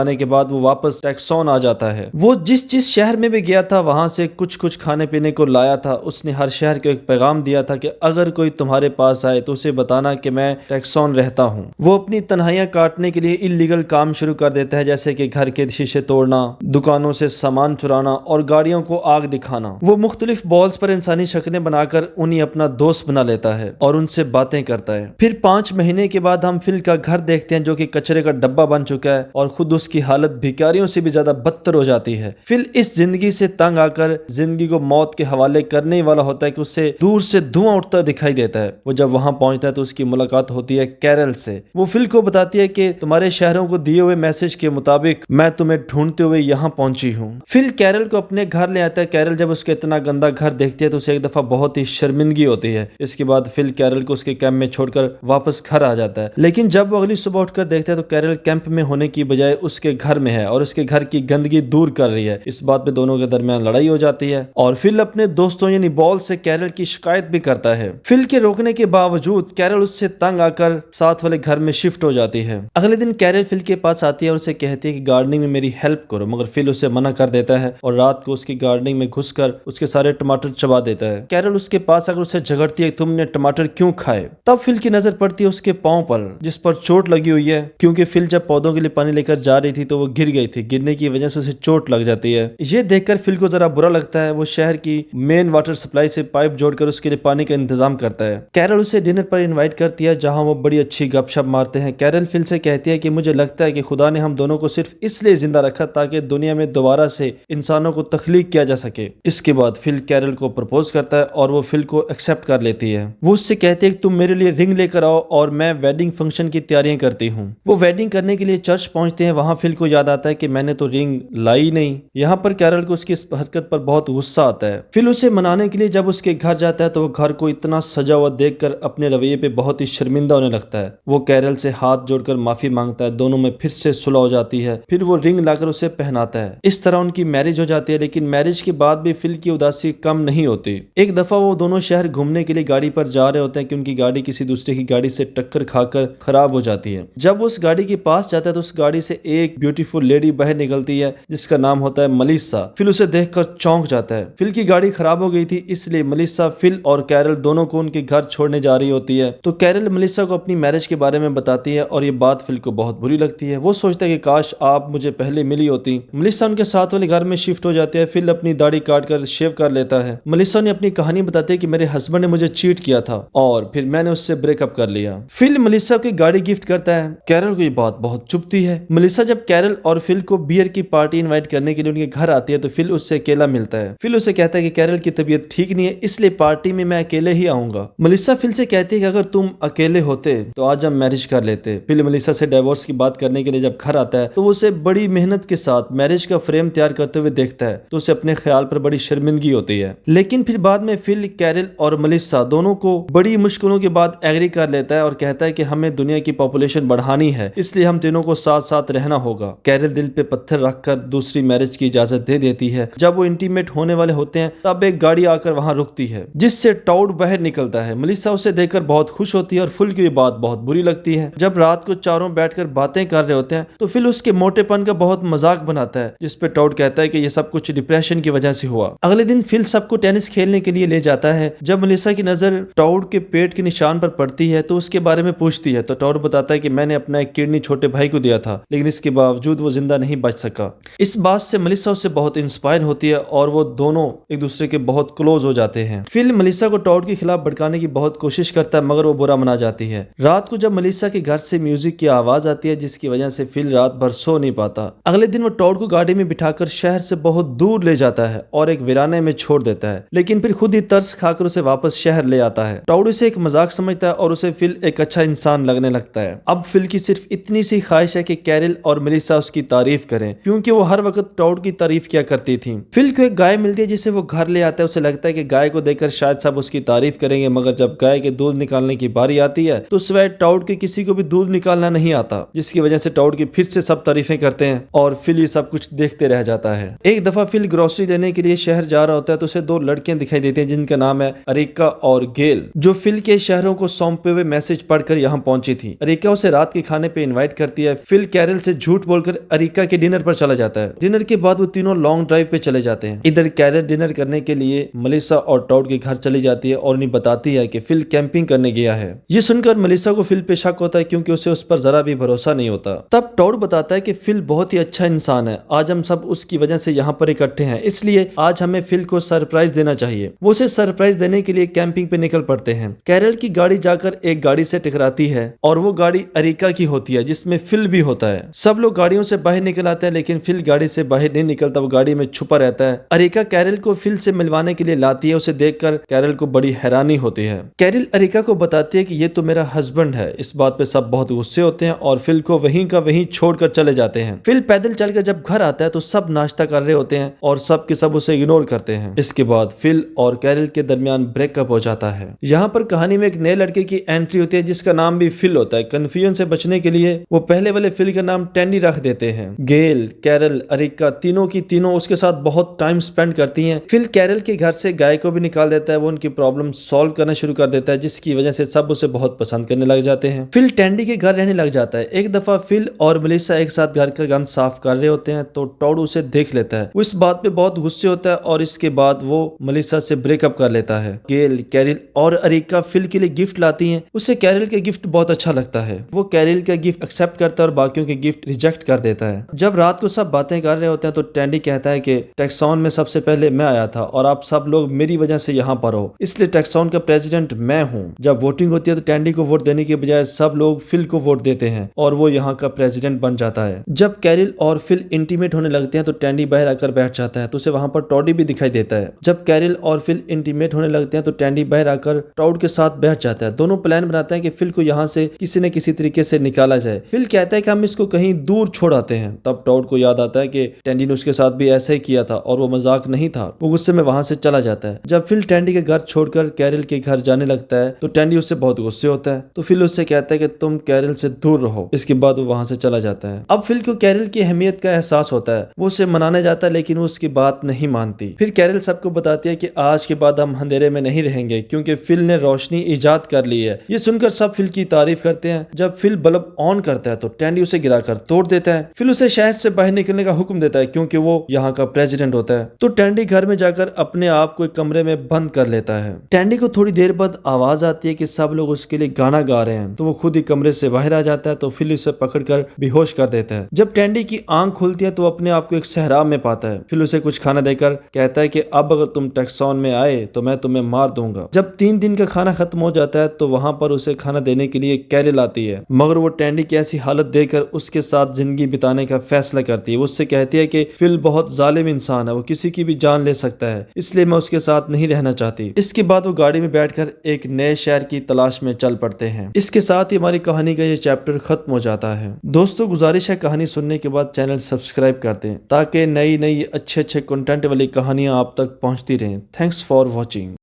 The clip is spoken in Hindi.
आने के बाद वो वापस टैक्सॉन आ जाता है। वो जिस शहर में भी गया था वहां से कुछ कुछ खाने पीने को लाया था। उसने हर शहर को एक पैगाम दिया था कि अगर कोई तुम्हारे पास आए तो उसे बताना कि मैं टैक्सॉन रहता हूँ। वो अपनी तन्हाइयां काटने के लिए इल्लीगल काम शुरू कर देता है, जैसे कि घर के शीशे तोड़ना, दुकानों से सामान चुराना और गाड़ियों को आग दिखाना। वो मुख्तलिफ बॉल्स पर इंसानी शक्लें बनाकर उन्हें अपना दोस्त बना लेता है और उनसे बातें करता है। फिर 5 महीने के बाद हम फिल का घर देखते हैं जो कि कचरे का डब्बा बन चुका है और खुद उसकी हालत भिखारियों से भी ज्यादा बदतर हो जाती है। फिल इस जिंदगी से तंग आकर जिंदगी को मौत के हवाले करने वाला होता है कि उससे दूर से धुआं उठता दिखाई देता है। वो जब वहां पहुंचता है तो उसकी मुलाकात होती है कैरल से। वो फिल को बताती है कि तुम्हारे शहरों को दिए हुए मैसेज के मुताबिक मैं तुम्हें ढूंढते हुए यहाँ पहुंची हूँ। फिल कैरल को अपने घर ले आता है। कैरल जब उसके इतना गंदा घर देखती है तो उसे एक दफा बहुत ही शर्मिंदगी होती है। इसके बाद फिल कैरल को उसके कैंप में छोड़कर वापस घर आ जाता है। लेकिन जब वो अगली सुबह उठकर देखता है तो कैरल कैंप में होने की बजाय उसके घर में है और उसके घर की गंदगी दूर कर रही है। इस बात पे दोनों के दरमियान लड़ाई हो जाती है और फिल अपने दोस्तों यानी बॉल से कैरल की शिकायत भी करता है। फिल के रोकने के बावजूद कैरल उससे तंग आकर साथ वाले घर में शिफ्ट हो जाती है। अगले दिन कैरल फिल के पास आती है और उसे कहती है कि गार्डनिंग में मेरी हेल्प करो, मगर फिल उसे मना कर देता है और रात को उसकी गार्डनिंग में घुसकर उसके सारे टमाटर चबा देता है। कैरल उसके पास आकर उसे झगड़ती है तुमने टमाटर क्यों खाए। तब फिल की नजर पड़ती है उसके पांव पर जिस पर चोट लगी हुई है, क्योंकि फिल जब पौधों के लिए पानी लेकर जा रही थी तो वो गिर गई थी। गिरने की वजह से उसे चोट लग जाती है। ये देखकर फिल को जरा बुरा लगता है। वो शहर की मेन वाटर सप्लाई से पाइप जोड़कर उसके लिए पानी का इंतजाम करता है। कैरल उसे डिनर पर इनवाइट करती है जहां वो बड़ी अच्छी गपशप मारते हैं। कैरल फिल से कहती है कि मुझे लगता है कि खुदा ने हम दोनों को सिर्फ इसलिए जिंदा रखा ताकि दुनिया में दोबारा से इंसानों को तख्लीक किया जा सके। इसके बाद फिल कैरल को प्रपोज करता है और वो फिल को एक्सेप्ट कर लेती है। वो उससे कहती है कि तुम मेरे लिए रिंग लेकर आओ और मैं वेडिंग फंक्शन की तैयारियां करती हूँ। वो वेडिंग करने के लिए चर्च पहुंचते हैं। वहां फिल को याद आता है कि मैंने तो रिंग लाई नहीं। यहाँ पर कैरल को उसकी इस हरकत पर बहुत गुस्सा आता है। फिल उसे मनाने के लिए जब उसके घर जाता है तो वो घर को इतना सजा हुआ देखकर अपने रवैये पे बहुत ही शर्मिंदा होने लगता है। वो कैरल से हाथ जोड़कर माफी मांगता है। दोनों में फिर से सुलह हो जाती है। फिर वो रिंग लाकर उसे पहनाता है। इस तरह उनकी मैरिज हो जाती है। लेकिन मैरिज के बाद भी फिल की उदासी कम नहीं होती। एक दफा वो दोनों शहर घूमने के लिए गाड़ी पर जा रहे होते हैं कि उनकी गाड़ी किसी दूसरे की गाड़ी से टक्कर खाकर खराब हो जाती है। जब वो उस गाड़ी के पास जाता है तो उस गाड़ी से एक ब्यूटीफुल लेडी बाहर निकलती है जिसका नाम होता है मलिसा। फिल उसे देखकर चौंक जाता है। फिल की गाड़ी खराब हो गई थी इसलिए मलिसा फिल और कैरल दोनों को उनके घर छोड़ने जा रही होती है। तो कैरल मलिसा को अपनी मैरिज के बारे में बताती है और ये बात फिल को बहुत बुरी लगती है। वो सोचता है कि काश आप मुझे पहले मिली होती। मलिसा उनके साथ वाले घर में शिफ्ट हो जाती है। फिल अपनी दाढ़ी काट कर शेव कर लेता है। मलिसा ने अपनी कहानी बताती है कि मेरे हस्बैंड ने मुझे चीट किया था और फिर मैंने उससे ब्रेकअप कर लिया। फिल मलिसा की गाड़ी गिफ्ट करता है। कैरल को ये बात बहुत चुभती है। मलिसा जब कैरल और फिल को बियर की पार्टी इनवाइट करने के लिए उनके घर आती है तो फिल उससे अकेला मिलता है। फिल उसे कहता है कि कैरल की तबीयत ठीक नहीं है इसलिए पार्टी में मैं अकेले ही आऊंगा। मलिसा फिल से कहती है कि अगर तुम अकेले होते तो आज हम मैरिज कर लेते। फिल मलिसा से डिवोर्स की बात करने के लिए जब घर आता है तो वो उसे बड़ी मेहनत के साथ मैरिज का फ्रेम तैयार करते हुए देखता है तो उसे अपने ख्याल पर बड़ी शर्मिंदगी होती है। लेकिन फिर बाद में फिल कैरल और मलिसा दोनों को बड़ी मुश्किलों के बाद एग्री कर लेता है और कहता है कि हमें दुनिया की पॉपुलेशन बढ़ानी है इसलिए हम तीनों को साथ साथ रहना होगा। कैरल दिल पे पत्थर रखकर दूसरी मैरिज की इजाजत दे देती है। जब वो इंटीमेट होने वाले होते हैं तब एक गाड़ी आकर वहां रुकती है जिससे टॉड बाहर निकलता है। मलिसा उसे देखकर बहुत खुश होती है और फिल की बात बहुत बुरी लगती है। जब रात को चारों बैठकर बातें कर रहे होते हैं तो फिल उसके मोटेपन का बहुत मजाक बनाता है जिसपे टॉड कहता है कि ये सब कुछ डिप्रेशन की वजह से हुआ। अगले दिन फिल सबको टेनिस खेलने के लिए ले जाता है। जब मलिसा की नजर टॉड के पेट के निशान पर पड़ती है तो उसके बारे में पूछती है तो टॉड बताता है कि मैंने अपना एक किडनी छोटे भाई को दिया था लेकिन इसके बावजूद वो जिंदा नहीं बच सका। इस बात से मलिसा उससे बहुत इंस्पायर होती है और वो दोनों एक दूसरे के बहुत क्लोज हो जाते हैं। फिल मलिसा को टॉड के खिलाफ भड़काने की बहुत कोशिश करता है मगर वो बुरा मना जाती है। रात को जब मलिसा के घर से म्यूजिक की आवाज आती है जिसकी वजह से फिल रात भर सो नहीं पाता। अगले दिन वो टॉड को गाड़ी में बिठाकर शहर से बहुत दूर ले जाता है और एक वीराने में छोड़ देता है लेकिन फिर खुद ही तरस खाकर उसे वापस शहर ले आता है। टॉड उसे एक मजाक समझता है और उसे फिल एक अच्छा इंसान लगने लगता है। अब फिल की सिर्फ इतनी सी ख्वाहिश है कि कैरल और मलिसा उसकी तारीफ करें क्योंकि वो हर वक्त टॉड की तारीफ किया करती थी। फिल को एक गाय मिलती है जिसे वो घर ले आता है। उसे लगता है कि गाय को देखकर शायद सब उसकी तारीफ करेंगे मगर जब गाय के दूध निकालने की बारी आती है तो सिवाय टॉड के किसी को भी दूध निकालना नहीं आता जिसकी वजह से टॉड की फिर से सब तारीफें करते हैं और फिल ये सब कुछ देखते रह जाता है। एक दफा फिल ग्रोसरी लेने के लिए शहर जा रहा होता है तो उसे दो लड़कियां दिखाई देती हैं जिनका नाम है अरिका और गेल जो फिल के शहरों को सौंपे हुए मैसेज पढ़कर यहाँ पहुंची थी। अरिका उसे रात के खाने पे इनवाइट करती है। फिल कैरल से झूठ झूठ बोलकर अरिका के डिनर पर चला जाता है। डिनर के बाद वो तीनों लॉन्ग ड्राइव पे चले जाते हैं। इधर कैरल डिनर करने के लिए मेलिसा और टॉड के घर चली जाती है और उन्हें बताती है कि फिल कैंपिंग करने गया है। ये सुनकर मेलिसा को फिल पे शक होता है क्योंकि उसे उस पर जरा भी भरोसा नहीं होता। तब टॉड बताता है कि फिल बहुत ही अच्छा इंसान है, आज हम सब उसकी वजह से यहाँ पर इकट्ठे हैं, इसलिए आज हमें फिल को सरप्राइज देना चाहिए। वो उसे सरप्राइज देने के लिए कैंपिंग पे निकल पड़ते हैं। कैरल की गाड़ी जाकर एक गाड़ी से टकराती है और वो गाड़ी अरिका की होती है जिसमें फिल भी होता है। सब लोग गाड़ियों से बाहर निकल आते हैं लेकिन फिल गाड़ी से बाहर नहीं निकलता, वो गाड़ी में छुपा रहता है। अरिका कैरल को फिल से मिलवाने के लिए लाती है। उसे देखकर कैरल को बड़ी हैरानी होती है। कैरल अरिका को बताती है कि ये तो मेरा हस्बैंड है। इस बात पे सब बहुत गुस्से होते हैं और फिल को वहीं का वहीं छोड़कर चले जाते हैं। फिल पैदल चलकर जब घर आता है तो सब नाश्ता कर रहे होते हैं और सब के सब उसे इग्नोर करते हैं। इसके बाद फिल और कैरल के दरमियान ब्रेकअप हो जाता है। यहाँ पर कहानी में एक नए लड़के की एंट्री होती है जिसका नाम भी फिल होता है। कंफ्यूजन से बचने के लिए वो पहले वाले फिल का नाम टैंडी रख देते हैं। गेल, कैरल, अरिका तीनों की तीनों उसके साथ बहुत टाइम स्पेंड करती हैं। फिल कैरल के घर से गाय को भी निकाल देता है। वो उनकी प्रॉब्लम सॉल्व करना शुरू कर देता है जिसकी वजह से सब उसे बहुत पसंद करने लग जाते हैं। फिल टैंडी के घर रहने लग जाता है। एक दफा फिल और मेलिसा एक साथ घर का गंद साफ कर रहे होते हैं तो टॉड उसे देख लेता है। वो इस बात पे बहुत गुस्से होता है और इसके बाद वो मेलिसा से ब्रेकअप कर लेता है। गेल, कैरल और अरिका फिल के लिए गिफ्ट लाती हैं। उसे कैरल के गिफ्ट बहुत अच्छा लगता है। वो कैरल का गिफ्ट एक्सेप्ट करता है और बाकियों के गिफ्ट रिजेक्ट कर देता है। जब रात को सब बातें कर रहे होते हैं तो टैंडी कहता है कि टेक्सॉन में सबसे पहले मैं आया था और आप सब लोग मेरी वजह से यहाँ पर हो, इसलिए टेक्सॉन का प्रेसिडेंट मैं हूँ। जब वोटिंग होती है तो टैंडी को वोट देने के बजाय सब लोग फिल को वोट देते हैं और वो यहाँ का प्रेसिडेंट बन जाता है। जब कैरल और फिल इंटीमेट होने लगते हैं तो टैंडी बाहर आकर बैठ जाता है तो उसे वहां पर टॉडी भी दिखाई देता है। जब कैरल और फिल इंटीमेट होने लगते हैं तो टैंडी बाहर आकर टॉड के साथ बैठ जाता है। दोनों प्लान बनाते हैं कि फिल को यहाँ से किसी न किसी तरीके से निकाला जाए। फिल कहता है कि हम इसको कहीं दूर छोड़ आते हैं। तब टॉड को याद आता है कि टैंडी ने उसके साथ भी ऐसा ही किया था और वो मजाक नहीं था। वो गुस्से में वहां से चला जाता है। जब फिल टैंडी के घर छोड़कर कैरल के घर जाने लगता है तो टैंडी उससे बहुत गुस्से होता है तो फिल उससे कहता है कि तुम कैरल से दूर रहो। इसके बाद वो वहां से चला जाता है। अब फिल को कैरल की अहमियत का एहसास होता है। वो उसे मनाने जाता है लेकिन वो उसकी बात नहीं मानती। फिर कैरल सबको बताती है कि आज के बाद हम अंधेरे में नहीं रहेंगे क्योंकि फिल ने रोशनी इजाद कर ली है। ये सुनकर सब फिल की तारीफ करते हैं। जब फिल बल्ब ऑन करता है तो टैंडी उसे गिराकर तोड़ देता है। फिल उसे शहर से बाहर निकलने का हुक्म देता है क्योंकि वो यहाँ का प्रेसिडेंट होता है। तो टैंडी घर में जाकर अपने आप को एक कमरे में बंद कर लेता है। टैंडी को थोड़ी देर बाद आवाज आती है कि सब लोग उसके लिए गाना गा रहे हैं तो वो खुद ही कमरे से बाहर आ जाता है तो फिल उसे पकड़कर बेहोश कर देता है। जब टैंडी की आंख खुलती है तो अपने आप को एक सहराब में पाता है। फिर उसे कुछ खाना देकर कहता है कि अब अगर तुम टेक्सॉन में आए तो मैं तुम्हें मार दूंगा। जब 3 दिन का खाना खत्म हो जाता है तो वहां पर उसे खाना देने के लिए कैरल आती है मगर वो टैंडी की ऐसी हालत देखकर उसके साथ जिंदगी बिताने का फैसला करती है। वो उससे कहती है कि फिल बहुत जालिम इंसान है, वो किसी की भी जान ले सकता है, इसलिए मैं उसके साथ नहीं रहना चाहती। इसके बाद वो गाड़ी में बैठकर एक नए शहर की तलाश में चल पड़ते हैं। इसके साथ ही हमारी कहानी का ये चैप्टर खत्म हो जाता है। दोस्तों गुजारिश है कहानी सुनने के बाद चैनल सब्सक्राइब कर दें ताकि नई नई अच्छे कंटेंट वाली कहानियां आप तक पहुंचती रहें। Thanks for watching.